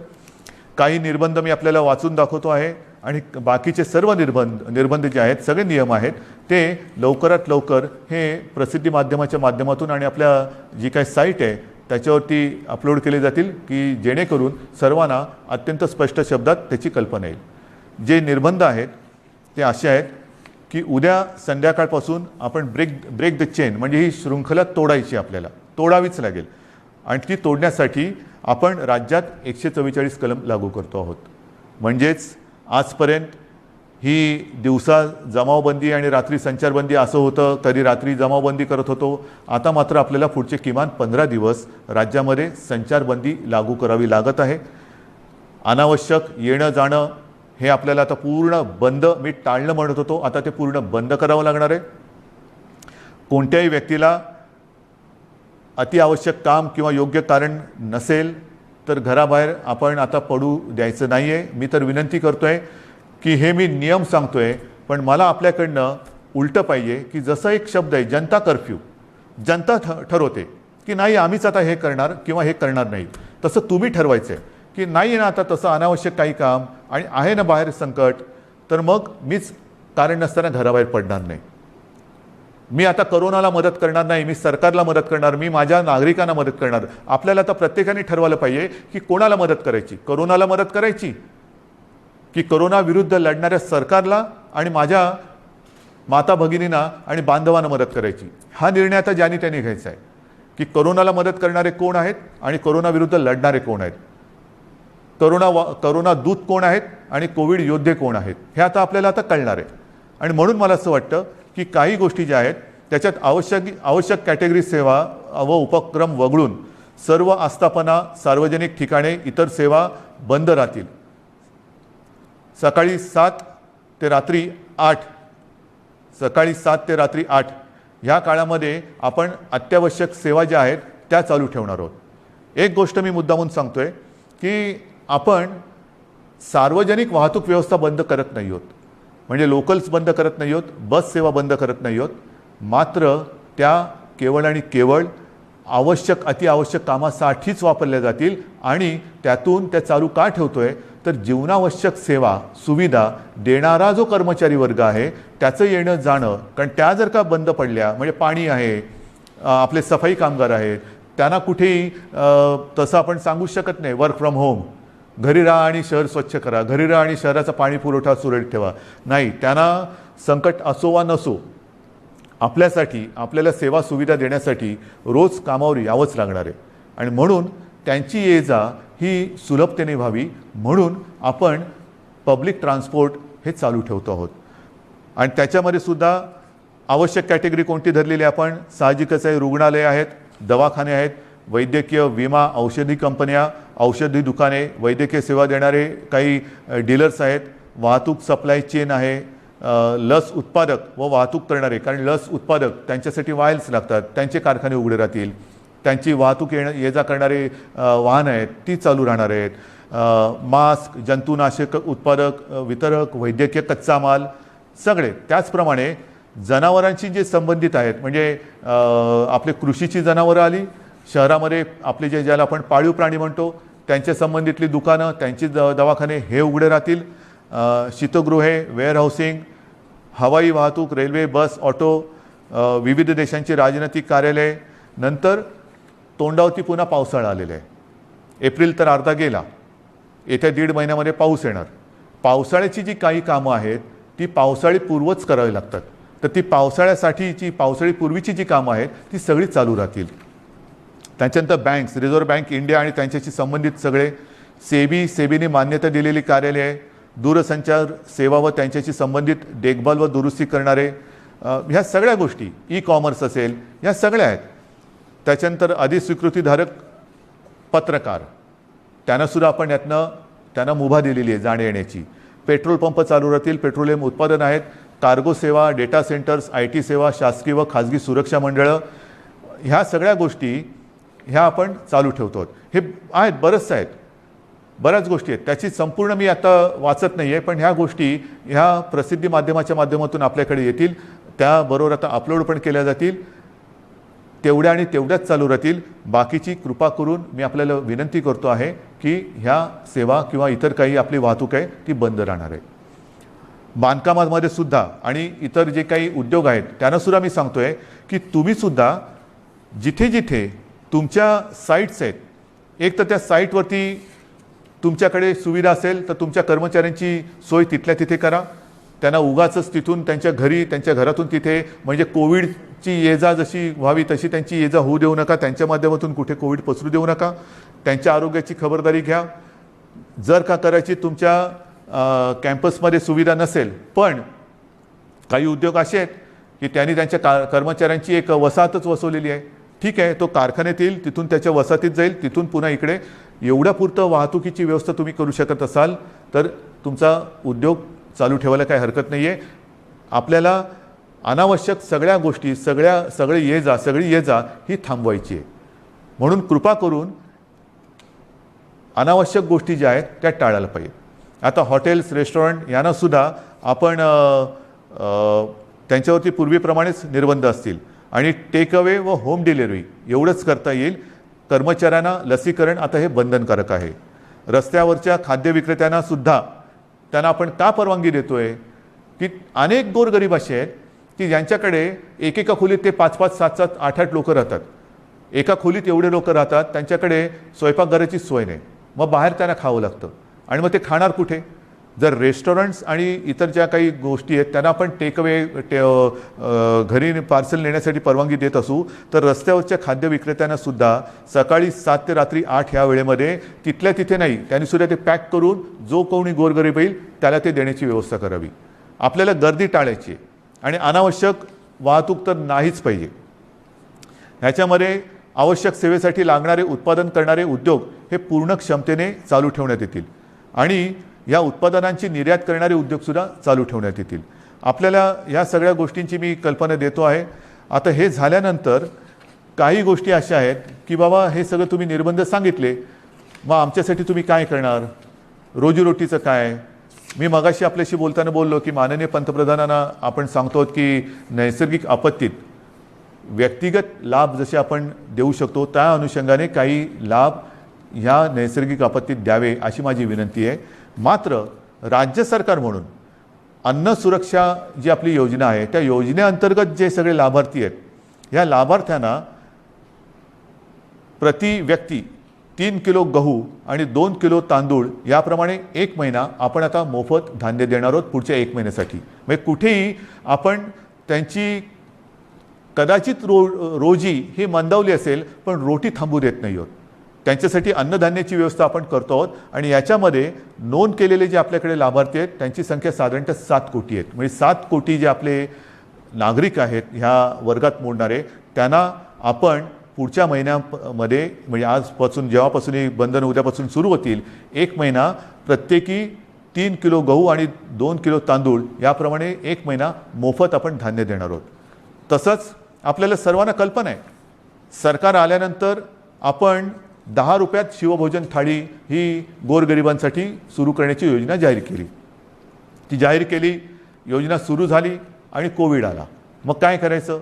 S1: काही निर्बंध मी आपल्याला वाचून दाखवतो आहे आणि बाकीचे सर्व निर्बंध जे आहेत, सगळे नियम आहेत, ते लवकरात लवकर हे प्रसिद्धी माध्यमाच्या माध्यमातून आणि आपल्या जी काही साईट आहे त्याच्यावरती अपलोड केले जातील की जेणेकरून सर्वांना अत्यंत स्पष्ट शब्दात त्याची कल्पना येईल. जे निर्बंध आहेत ते असे आहेत की उद्या संध्याकाळपासून आपण ब्रेक द चेन म्हणजे ही शृंखला तोडायची, आपल्याला तोडावीच लागेल. आणि ती तोडण्यासाठी आपण राज्यात 144 कलम लागू करतो आहोत. म्हणजेच आजपर्यंत ही दिवसा जमावबंदी आणि रात्री संचारबंदी असं होतं, कधी रात्री जमावबंदी करत होतो. आता मात्र आपल्याला पुढचे किमान 15 दिवस राज्यामध्ये संचारबंदी लागू करावी लागत आहे. अनावश्यक येणं जाणं हे आपल्याला आता पूर्ण बंद, मी टाळणं म्हणत होतो, आता ते पूर्ण बंद करावं लागणार आहे. कोणत्याही व्यक्तीला अतिआवश्यक काम किंवा योग्य कारण नसेल तर घराबाहेर आपण आता पडू द्यायचं नाही आहे. मी तर विनंती करतो आहे की हे मी नियम सांगतो आहे, पण मला आपल्याकडनं उलटं पाहिजे की जसं एक शब्द आहे जनता कर्फ्यू, जनता ठरवते की नाही आम्हीच आता हे करणार किंवा हे करणार नाही, तसं तुम्ही ठरवायचं आहे की नाही ना आता तसं अनावश्यक काही काम आणि आहे ना बाहेर संकट, तर मग मीच कारण नसताना घराबाहेर पडणार नाही. मी आता कोरोनाला मदत करणार नाही, मी सरकारला मदत करणार, मी माझ्या नागरिकांना मदत करणार. आपल्याला आता प्रत्येकाने ठरवलं पाहिजे की कोणाला मदत करायची, कोरोनाला मदत करायची की कोरोना विरुद्ध लढणाऱ्या सरकारला आणि माझ्या माता भगिनींना आणि बांधवांना मदत करायची. हा निर्णय आता ज्यांनी त्यांनी घ्यायचा आहे की कोरोनाला मदत करणारे कोण आहेत आणि कोरोना विरुद्ध लढणारे कोण आहेत, कोरोना दूत कोण आहेत आणि कोविड योद्धे कोण आहेत, हे आता आपल्याला आता कळणार आहे. आणि म्हणून मला असं वाटतं की काही गोष्टी ज्या आहेत त्याच्यात आवश्यक कॅटेगरी सेवा व उपक्रम वगळून सर्व आस्थापना, सार्वजनिक ठिकाणे, इतर सेवा बंद राहतील. सकाळी 7 ते रात्री 8, सकाळी 7 ते रात्री 8 ह्या काळामध्ये आपण अत्यावश्यक सेवा ज्या आहेत त्या चालू ठेवणार आहोत. एक गोष्ट मी मुद्दामून सांगतोय की आपण सार्वजनिक वाहतूक व्यवस्था बंद करत नाही आहोत, म्हणजे लोकल्स बंद करत नाही आहोत, बस सेवा बंद करत नाही आहोत. मात्र त्या केवळ आणि केवळ अतिआवश्यक कामासाठीच वापरल्या जातील. आणि त्यातून त्या चालू का ठेवतोय तर जीवनावश्यक सेवा सुविधा देणारा जो कर्मचारी वर्ग आहे त्याचं येणं जाणं, कारण त्या जर का बंद पडल्या म्हणजे पाणी आहे, आपले सफाई कामगार आहेत, त्यांना कुठेही तसं आपण सांगू शकत नाही वर्क फ्रॉम होम, घरी राहा आणि शहर स्वच्छ करा, घरी राहा आणि शहराचा पाणी पुरवठा सुरळीत ठेवा. नाही, त्यांना संकट असो वा नसो आपल्यासाठी, आपल्याला सेवा सुविधा देण्यासाठी रोज कामावर यावंच लागणार आहे. आणि म्हणून त्यांची ये जा ही सुलभतेने व्हावी म्हणून आपण पब्लिक ट्रान्सपोर्ट हे चालू ठेवतो आहोत. आणि त्याच्यामध्ये सुद्धा आवश्यक कॅटेगरी कोणती धरलेली आपण साहजिकच आहे, रुग्णालय आहेत, दवाखाने आहेत, वैद्यकीय विमा, औषधी कंपन्या, औषधी दुकाने, वैद्यकीय सेवा देणारे काही डीलर्स आहेत, वाहतूक सप्लाय चेन आहे, लस उत्पादक व वाहतूक करणारे, कारण लस उत्पादक त्यांच्यासाठी वायल्स लागतात, त्यांचे कारखाने उघडे राहतील, त्यांची वाहतूक ये जा करणारे वाहन आहेत ती चालू राहणार आहेत. मास्क, जंतुनाशक उत्पादक, वितरक, वैद्यकीय कच्चा माल सगळे. त्याचप्रमाणे जनावरांशी जे संबंधित आहेत म्हणजे आपले कृषीची जनावरं आली, शहरामध्ये आपले ज्याला आपण पाळीव प्राणी म्हणतो त्यांच्या संबंधितली दुकानं, त्यांची दवाखाने हे उघडे राहतील. शीतगृहे, वेअरहाऊसिंग, हवाई वाहतूक, रेल्वे, बस, ऑटो, विविध देशांची राजनैतिक कार्यालय. नंतर तोंडावरती पुन्हा पावसाळा आलेला आहे. एप्रिल तर अर्धा गेला, येत्या 1.5 महिन्यामध्ये पाऊस येणार. पावसाळ्याची जी काही कामं आहेत ती पावसाळी पूर्वच करावी लागतात. तर ती पावसाळ्यासाठीची पावसाळीपूर्वीची जी कामं आहेत ती सगळी चालू राहतील. त्याच्यानंतर बँक्स, रिझर्व्ह बँक इंडिया आणि त्यांच्याशी संबंधित सगळे सेबीने मान्यता दिलेली कार्यालये, दूरसंचार सेवा व त्यांच्याशी संबंधित देखभाल व दुरुस्ती करणारे, ह्या सगळ्या गोष्टी, ई कॉमर्स असेल, ह्या सगळ्या आहेत. त्याच्यानंतर अधिस्वीकृतीधारक पत्रकार, त्यांनासुद्धा आपण त्यांना मुभा दिलेली आहे जाण्या येण्याची. पेट्रोल पंप चालू राहतील, पेट्रोलियम उत्पादन आहेत, कार्गो सेवा, डेटा सेंटर्स, IT सेवा, शासकीय व खाजगी सुरक्षा मंडळं, ह्या सगळ्या गोष्टी ह्या आपण चालू ठेवतो. हे आहेत, बऱ्याच गोष्टी आहेत. त्याची संपूर्ण मी आता वाचत नाही आहे, पण ह्या गोष्टी ह्या प्रसिद्धी माध्यमाच्या माध्यमातून आपल्याकडे येतील, त्याबरोबर आता अपलोड पण केल्या जातील. तेवढ्या आणि तेवढ्याच चालू राहतील. बाकीची कृपा करून मी आपल्याला विनंती करतो आहे की ह्या सेवा किंवा इतर काही आपली वाहतूक आहे ती बंद राहणार आहे. बांधकामामध्ये सुद्धा आणि इतर जे काही उद्योग आहेत त्यांनासुद्धा मी सांगतो आहे की तुम्हीसुद्धा जिथे जिथे तुमच्या साईट्स आहेत, एक तर त्या साईटवरती तुमच्याकडे सुविधा असेल तर तुमच्या कर्मचाऱ्यांची सोय तिथल्या तिथे करा. त्यांना उगाचच तिथून त्यांच्या घरी, त्यांच्या घरातून तिथे, म्हणजे कोविडची ये जा जशी व्हावी तशी त्यांची ये जा होऊ देऊ नका. त्यांच्या माध्यमातून कुठे कोविड पसरू देऊ नका. त्यांच्या आरोग्याची खबरदारी घ्या. जर का करायची तुमच्या कॅम्पसमध्ये सुविधा नसेल, पण काही उद्योग असे आहेत की त्यांनी त्यांच्या कर्मचाऱ्यांची एक वसाहतच वसवलेली आहे, ठीक आहे, तो कारखान्यात येईल, तिथून त्याच्या वसाहतीत जाईल, तिथून पुन्हा इकडे. एवढ्यापुरतं वाहतुकीची व्यवस्था तुम्ही करू शकत असाल तर तुमचा उद्योग चालू ठेवायला काही हरकत नाही आहे. आपल्याला अनावश्यक सगळ्या गोष्टी, सगळी ये जा ही थांबवायची आहे. म्हणून कृपा करून अनावश्यक गोष्टी ज्या आहेत त्या टाळायला पाहिजे. आता हॉटेल्स, रेस्टॉरंट यांनासुद्धा आपण त्यांच्यावरती पूर्वीप्रमाणेच निर्बंध असतील आणि टेक अवे व होम डिलिव्हरी एवढंच करता येईल. कर्मचाऱ्यांना लसीकरण आता हे बंधनकारक आहे. रस्त्यावरच्या खाद्य विक्रेत्यांना सुद्धा त्यांना आपण का परवानगी देतोय की अनेक गोरगरीब असे आहेत की ज्यांच्याकडे एकेका खोलीत ते 5-5, 7-7, 8-8 लोक राहतात. एका खोलीत एवढे लोक राहतात, त्यांच्याकडे स्वयंपाकघराची सोय नाही, मग बाहेर त्यांना खावं लागतं. आणि मग ते खाणार कुठे? जर रेस्टॉरंट्स आणि इतर ज्या काही गोष्टी आहेत त्यांना आपण टेकअवे घरी पार्सल नेण्यासाठी परवानगी देत असू, तर रस्त्यावरच्या खाद्य विक्रेत्यांना सुद्धा सकाळी 7 ते रात्री 8 ह्या वेळेमध्ये तिथल्या तिथे नाही, त्यांनी सुद्धा ते पॅक करून जो कोणी गोरगरीब येईल त्याला ते देण्याची व्यवस्था करावी. आपल्याला गर्दी टाळायची आणि अनावश्यक वाहतूक तर नाहीच पाहिजे. ह्याच्यामध्ये आवश्यक सेवेसाठी लागणारे उत्पादन करणारे उद्योग हे पूर्ण क्षमतेने चालू ठेवण्यात येतील आणि या उत्पादनांची निर्यात करणारे उद्योगसुद्धा चालू ठेवण्यात येतील. आपल्याला या सगळ्या गोष्टींची मी कल्पना देतो आहे. आता हे झाल्यानंतर काही गोष्टी अशा आहेत की बाबा हे सगळं तुम्ही निर्बंध सांगितले, मग आमच्यासाठी तुम्ही काय करणार? रोजीरोटीचं काय? मी मगाशी आपल्याशी बोलताना बोललो की माननीय पंतप्रधानांना आपण सांगतो की नैसर्गिक आपत्तीत व्यक्तिगत लाभ जसे आपण देऊ शकतो त्या अनुषंगाने काही लाभ ह्या नैसर्गिक आपत्तीत द्यावे अशी माझी विनंती आहे. मात्र राज्य सरकार म्हणून अन्न सुरक्षा जी आपली योजना आहे त्या योजनेअंतर्गत जे सगळे लाभार्थी आहेत, ह्या लाभार्थ्यांना प्रति व्यक्ती 3 किलो गहू आणि 2 किलो तांदूळ याप्रमाणे 1 महिना आपण आता मोफत धान्य देणार आहोत पुढच्या 1 महिन्यासाठी. म्हणजे कुठेही आपण त्यांची कदाचित रोजी ही मंदावली असेल पण रोटी थांबू देत नाही आहोत. त्यांच्यासाठी अन्नधान्याची व्यवस्था आपण करतो आहोत आणि याच्यामध्ये नोंद केलेले जे आपल्याकडे लाभार्थी आहेत त्यांची संख्या साधारणतः 7 कोटी आहेत. म्हणजे 7 कोटी जे आपले नागरिक आहेत ह्या वर्गात मोडणारे, त्यांना आपण पुढच्या महिन्यामध्ये म्हणजे आजपासून जेव्हापासून ही बंधन उद्यापासून सुरू होतील 1 महिना प्रत्येकी 3 किलो गहू आणि 2 किलो तांदूळ याप्रमाणे 1 महिना मोफत आपण धान्य देणार आहोत. तसंच आपल्याला सर्वांना कल्पना आहे, सरकार आल्यानंतर आपण 10 रुपयात शिवभोजन थाळी ही गोरगरिबांसाठी सुरू करण्याची योजना जाहीर केली. ती जाहीर केली, योजना सुरू झाली आणि कोविड आला. मग काय करायचं?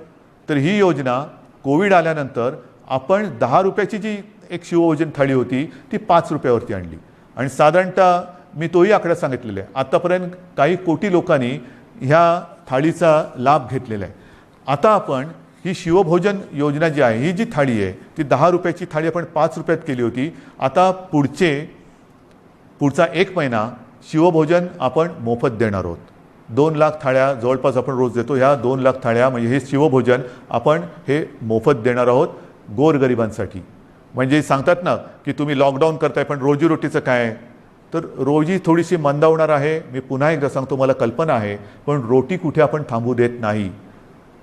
S1: तर ही योजना कोविड आल्यानंतर आपण 10 रुपयाची जी एक शिवभोजन थाळी होती ती 5 रुपयावरती आणली आणि साधारणतः मी तोही आकडा सांगितलेला आहे, आतापर्यंत काही कोटी लोकांनी ह्या थाळीचा लाभ घेतलेला आहे. आता आपण ही शिवभोजन योजना जी आहे, ही जी थाळी आहे ती 10 रुपयाची थाळी आपण 5 रुपयात केली होती. आता पुढचा 1 महिना शिवभोजन आपण मोफत देणार आहोत. 2 लाख थाळ्या जवळपास आपण रोज देतो. ह्या 2 लाख थाळ्या म्हणजे हे शिवभोजन आपण हे मोफत देणार आहोत गोरगरिबांसाठी. म्हणजे सांगतात ना की तुम्ही लॉकडाऊन करताय पण रोजीरोटीचं काय, तर रोजी थोडीशी मंदावणार आहे. मी पुन्हा एकदा सांगतो, मला कल्पना आहे, पण रोटी कुठे आपण थांबू देत नाही.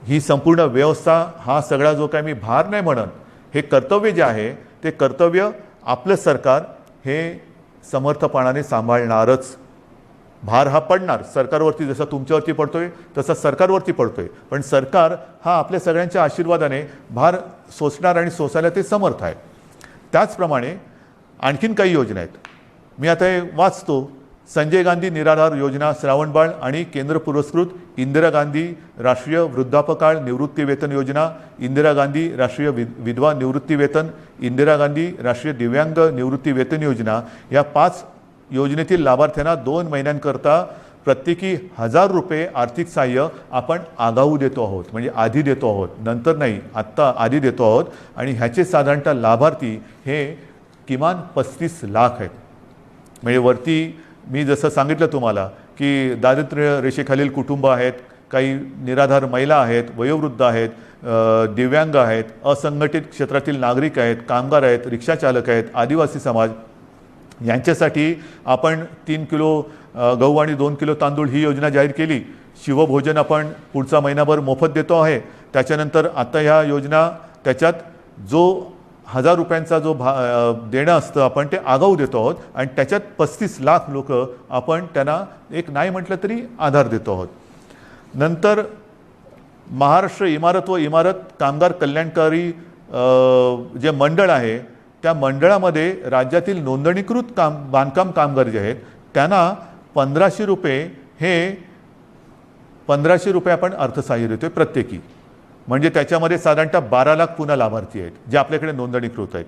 S1: ही संपूर्ण व्यवस्था, हा सगळा जो काय मी भार नाही म्हणत, हे कर्तव्य जे आहे ते कर्तव्य आपलं सरकार हे समर्थपणाने सांभाळणारच. भार हा पडणार सरकारवरती, जसा तुमच्यावरती पडतोय तसा सरकारवरती पडतोय, पण सरकार हा आपल्या सगळ्यांच्या आशीर्वादाने भार सोसणार आणि सोसायला ते समर्थ आहे. त्याचप्रमाणे आणखीन काही योजना आहेत. मी आता हे वाचतो. संजय गांधी निराधार योजना, श्रावणबाळ आणि केंद्र पुरस्कृत इंदिरा गांधी राष्ट्रीय वृद्धापकाळ निवृत्ती वेतन योजना, इंदिरा गांधी राष्ट्रीय विधवा निवृत्ती वेतन, इंदिरा गांधी राष्ट्रीय दिव्यांग निवृत्ती वेतन योजना, या 5 योजनेतील लाभार्थ्यांना 2 महिन्यांकरता प्रत्येकी 1000 रुपये आर्थिक सहाय्य आपण आगाऊ देतो आहोत. म्हणजे आधी देतो आहोत, नंतर नाही, आत्ता आधी देतो आहोत. आणि ह्याचे साधारणतः लाभार्थी हे किमान 35 लाख आहेत. म्हणजे वरती मी जसं सांगितलं तुम्हाला की दारिद्र्य रेषेखालील कुटुंब आहेत, काही निराधार महिला आहेत, वयोवृद्ध आहेत, दिव्यांग आहेत, असंघटित क्षेत्रातील नागरिक आहेत, कामगार आहेत, रिक्षाचालक आहेत, आदिवासी समाज, यांच्यासाठी आपण 3 किलो गहू आणि 2 किलो तांदूळ ही योजना जाहीर केली. शिवभोजन आपण पुढचा महिनाभर मोफत देतो आहे. त्याच्यानंतर आता ह्या योजना, त्याच्यात जो 1000 रुपयांचा जो देणं असतं आपण ते आगाऊ देतो आहोत. आणि त्याच्यात 35 लाख लोक आपण त्यांना एक नाही म्हटलं तरी आधार देतो आहोत. नंतर महाराष्ट्र इमारत व इमारत कामगार कल्याणकारी जे मंडळ आहे, त्या मंडळामध्ये राज्यातील नोंदणीकृत बांधकाम कामगार जे आहेत त्यांना 1500 रुपये, हे 1500 रुपये आपण अर्थसहाय्य देतोय प्रत्येकी. म्हणजे त्याच्यामध्ये साधारणतः 12 लाख पुन्हा लाभार्थी आहेत जे आपल्याकडे नोंदणीकृत आहेत.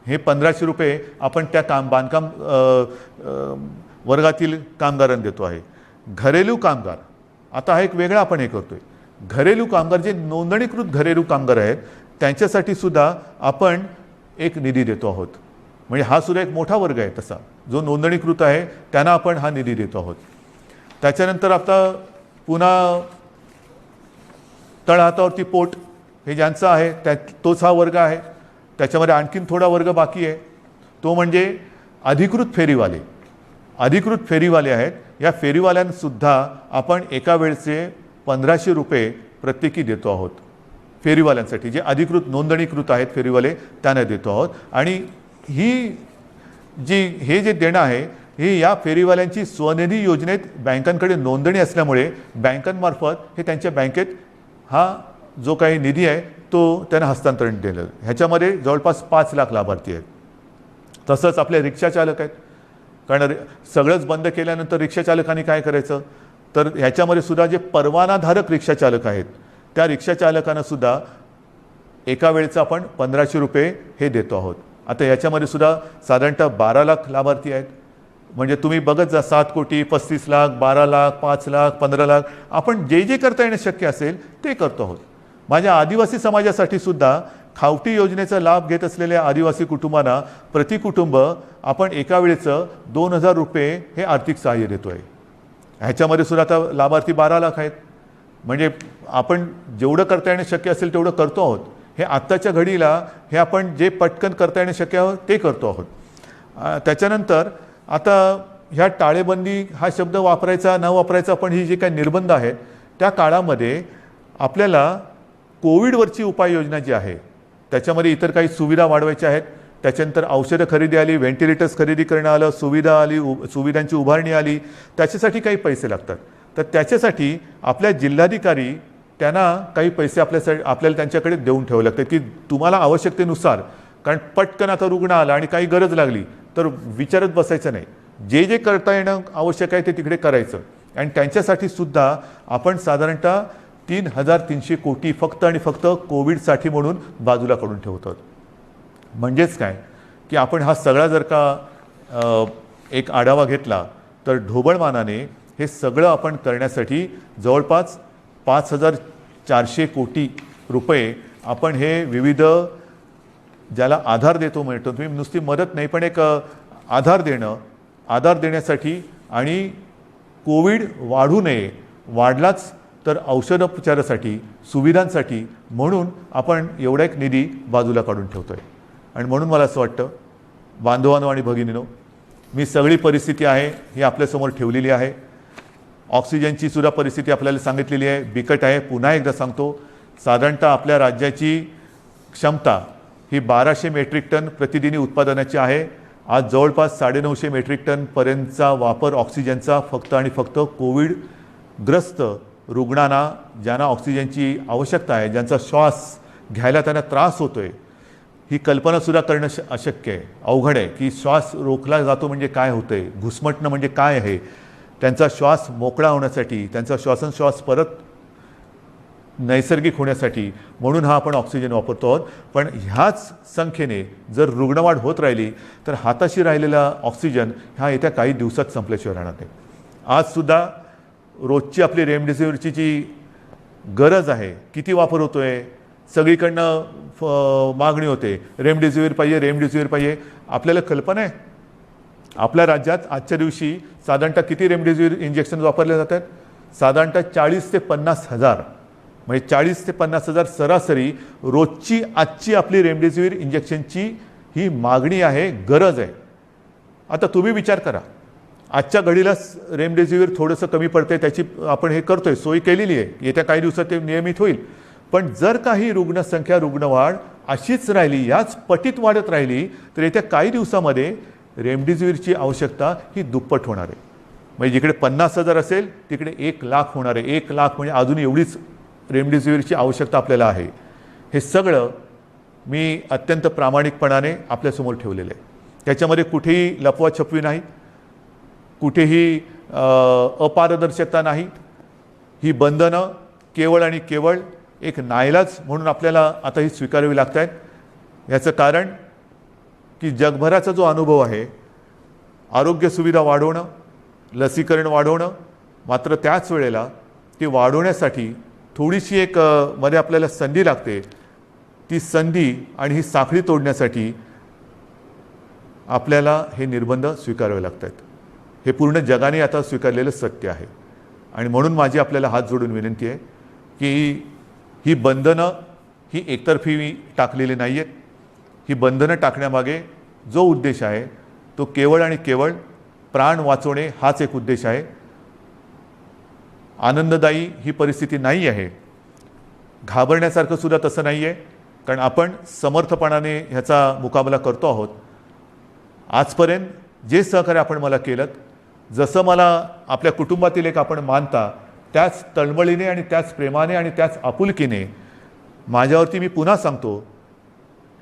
S1: हे 1500 रुपये आपण त्या बांधकाम वर्गातील कामगारांना देतो आहे. घरेलू कामगार, आता हा एक वेगळा आपण हे करतोय. घरेलू कामगार जे नोंदणीकृत घरेलू कामगार आहेत त्यांच्यासाठी सुद्धा आपण एक निधी देतो आहोत. म्हणजे हा सुद्धा एक मोठा वर्ग आहे तसा, जो नोंदणीकृत आहे त्यांना आपण हा निधी देतो आहोत. त्याच्यानंतर आता पुन्हा तळहातावरती पोट हे ज्यांचं आहे तोच हा वर्ग आहे. त्याच्यामध्ये आणखीन थोडा वर्ग बाकी आहे, तो म्हणजे अधिकृत फेरीवाले. अधिकृत फेरीवाले आहेत. या फेरीवाल्यांसुद्धा आपण एका वेळचे 1500 रुपये प्रत्येकी देतो आहोत. फेरीवाल्यांसाठी जे अधिकृत नोंदणीकृत आहेत फेरीवाले त्यांना देतो आहोत. आणि हे जे देणं आहे हे या फेरीवाल्यांची स्वनिधी योजनेत बँकांकडे नोंदणी असल्यामुळे बँकांमार्फत हे त्यांच्या बँकेत हा जो काही निधी आहे तो त्यांना हस्तांतरण दिलं. ह्याच्यामध्ये जवळपास 5 लाख लाभार्थी आहेत. तसंच आपले रिक्षाचालक आहेत, कारण सगळंच बंद केल्यानंतर रिक्षाचालकांनी काय करायचं, तर ह्याच्यामध्ये सुद्धा जे परवानाधारक रिक्षाचालक आहेत त्या रिक्षाचालकांना सुद्धा एका वेळेचं आपण 1500 रुपये हे देतो आहोत. आता याच्यामध्ये सुद्धा साधारणतः 12 लाख लाभार्थी आहेत. म्हणजे तुम्ही बघत जा, 7 कोटी 35 लाख, 12 लाख, 5 लाख, 15 लाख, आपण जे जे करता येणं शक्य असेल ते करतो आहोत. माझ्या आदिवासी समाजासाठी सुद्धा खावटी योजनेचा लाभ घेत असलेल्या आदिवासी कुटुंबांना प्रति कुटुंब आपण एका वेळेचं 2000 रुपये हे आर्थिक सहाय्य देतो आहे. ह्याच्यामध्ये सुद्धा आता लाभार्थी 12 लाख आहेत. म्हणजे आपण जेवढं करता येणं शक्य असेल तेवढं करतो आहोत. हे आत्ताच्या घडीला हे आपण जे पटकन करता येणं शक्य आहे ते करतो आहोत. त्याच्यानंतर आता ह्या टाळेबंदी हा शब्द वापरायचा न वापरायचा, पण ही जे काही निर्बंध आहेत त्या काळामध्ये आपल्याला कोविडवरची उपाययोजना जी आहे त्याच्यामध्ये इतर काही सुविधा वाढवायच्या आहेत. त्याच्यानंतर औषधं खरेदी आली, व्हेंटिलेटर्स खरेदी करणं आलं, सुविधा आली, सुविधांची उभारणी आली, त्याच्यासाठी काही पैसे लागतात. तर त्याच्यासाठी आपल्या जिल्हाधिकारी त्यांना काही पैसे आपल्याला त्यांच्याकडे देऊन ठेवावे लागतात की तुम्हाला आवश्यकतेनुसार, कारण पटकन आता रुग्ण आला आणि काही गरज लागली तर विचारत बसायचं नाही, जे जे करता येणं आवश्यक आहे ते तिकडे करायचं. आणि त्यांच्यासाठी सुद्धा आपण साधारणतः 3300 कोटी फक्त आणि फक्त कोविडसाठी म्हणून बाजूला काढून ठेवतो. म्हणजेच काय की आपण हा सगळा जर का एक आढावा घेतला तर ढोबळमानाने हे सगळं आपण करण्यासाठी जवळपास 5400 कोटी रुपये आपण हे विविध ज्याला आधार देतो म्हणतो, तुम्ही नुसती मदत नाही पण एक आधार देण्यासाठी आणि कोविड वाढू नये वाढलाच तर औषधोपचारासाठी सुविधांसाठी म्हणून आपण एवढा एक निधी बाजूला काढून ठेवतो आहे. आणि म्हणून मला असं वाटतं बांधवांनो आणि भगिनींनो, मी सगळी परिस्थिती आहे ही आपल्यासमोर ठेवलेली आहे. ऑक्सिजनची सुद्धा परिस्थिती आपल्याला सांगितलेली आहे, बिकट आहे. पुन्हा एकदा सांगतो, साधारणतः आपल्या राज्याची क्षमता ही 1200 मेट्रिक टन प्रतिदिनी उत्पादनाची आहे. आज जवळपास 950 मेट्रिक टनपर्यंतचा वापर ऑक्सिजनचा फक्त आणि फक्त कोविडग्रस्त रुग्णांना, ज्यांना ऑक्सिजनची आवश्यकता आहे, ज्यांचा श्वास घ्यायला त्यांना त्रास होतो आहे, ही कल्पनासुद्धा करणं अशक्य आहे, अवघड आहे की श्वास रोखला जातो म्हणजे काय होतं आहे, घुसमटणं म्हणजे काय आहे. त्यांचा श्वास मोकळा होण्यासाठी, त्यांचा श्वासोच्छ्वास परत नैसर्गिक होण्यासाठी म्हणून हा आपण ऑक्सिजन वापरतो आहोत. पण ह्याच संख्येने जर रुग्णवाढ होत राहिली तर हाताशी राहिलेला ऑक्सिजन हा येत्या काही दिवसात संपल्याशिवाय राहणार नाही. आजसुद्धा रोजची आपली रेमडेसिवीरची जी गरज आहे, किती वापर होतो आहे, सगळीकडनं मागणी होते, रेमडेसिवीर पाहिजे, रेमडेसिवीर पाहिजे. आपल्याला कल्पना आहे आपल्या राज्यात आजच्या दिवशी साधारणतः किती रेमडेसिवीर इंजेक्शन वापरले जातात? साधारणतः 40 ते 50 हजार, म्हणजे 40 ते 50 हजार सरासरी रोजची आजची आपली रेमडेसिवीर इंजेक्शनची ही मागणी आहे, गरज आहे. आता तुम्ही विचार करा, आजच्या घडीला रेमडेसिवीर थोडंसं कमी पडतंय, त्याची आपण हे करतोय, सोय केलेली आहे, येत्या काही दिवसात ते नियमित होईल. पण जर काही रुग्णसंख्या, रुग्णवाढ अशीच राहिली, याच पटीत वाढत राहिली तर येत्या काही दिवसामध्ये रेमडेसिवीरची आवश्यकता ही दुप्पट होणार आहे. म्हणजे जिकडे 50 हजार असेल तिकडे 1 लाख होणार आहे. 1 लाख म्हणजे अजून एवढीच रेमडेसिवीरची आवश्यकता आपल्याला आहे. हे सगळं मी अत्यंत प्रामाणिकपणाने आपल्यासमोर ठेवलेलं आहे. त्याच्यामध्ये कुठेही लपवाछपवी नाही, कुठेही अपारदर्शकता नाही. ही बंधनं केवळ आणि केवळ एक नाईलाज म्हणून आपल्याला आता ही स्वीकारावी लागत आहेत. याचं कारण की जगभराचा जो अनुभव आहे, आरोग्य सुविधा वाढवणं, लसीकरण वाढवणं, मात्र त्याच वेळेला ते वाढवण्यासाठी थोडीशी एक मध्ये आपल्याला संधी लागते. ती संधी आणि ही साखळी तोडण्यासाठी आपल्याला हे निर्बंध स्वीकारावे लागत आहेत. हे पूर्ण जगाने आता स्वीकारलेलं सत्य आहे. आणि म्हणून माझी आपल्याला हात जोडून विनंती आहे की ही बंधनं ही एकतर्फी टाकलेली नाही आहेत. ही बंधनं टाकण्यामागे जो उद्देश आहे तो केवळ आणि केवळ प्राण वाचवणे हाच एक उद्देश आहे. आनंददायी ही परिस्थिती नाही आहे, घाबरण्यासारखं सुद्धा तसं नाही आहे, कारण आपण समर्थपणाने ह्याचा मुकाबला करतो आहोत. आजपर्यंत जे सहकार्य आपण मला केलं, जसं मला आपल्या कुटुंबातील एक आपण मानता, त्याच तळमळीने आणि त्याच प्रेमाने आणि त्याच आपुलकीने माझ्यावरती मी पुन्हा सांगतो,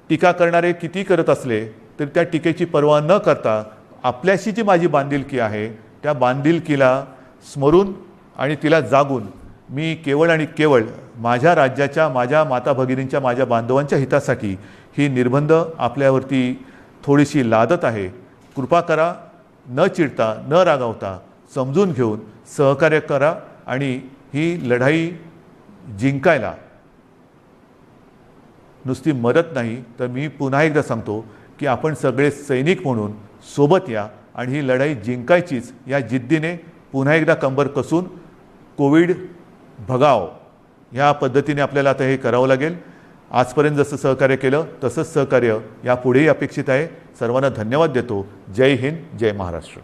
S1: टीका करणारे किती करत असले तरी त्या टीकेची पर्वा न करता आपल्याशी जी माझी बांधिलकी आहे त्या बांधिलकीला स्मरून आणि तिला जागून मी केवळ आणि केवळ माझ्या राज्याच्या, माझ्या माता भगिनींच्या, माझ्या बांधवांच्या हितासाठी ही निर्बंध आपल्यावरती थोडीशी लादत आहे. कृपा करा, न चिडता, न रागावता, समजून घेऊन सहकार्य करा आणि ही लढाई जिंकायला नुसती मदत नाही तर मी पुन्हा एकदा सांगतो की आपण सगळे सैनिक म्हणून सोबत या आणि ही लढाई जिंकायचीच या जिद्दीने पुन्हा एकदा कंबर कसून कोविड भगाव ह्या पद्धतीने आपल्याला आता हे करावं लागेल. आजपर्यंत जसं सहकार्य केलं तसंच सहकार्य यापुढेही अपेक्षित आहे. सर्वांना धन्यवाद देतो. जय हिंद, जय महाराष्ट्र.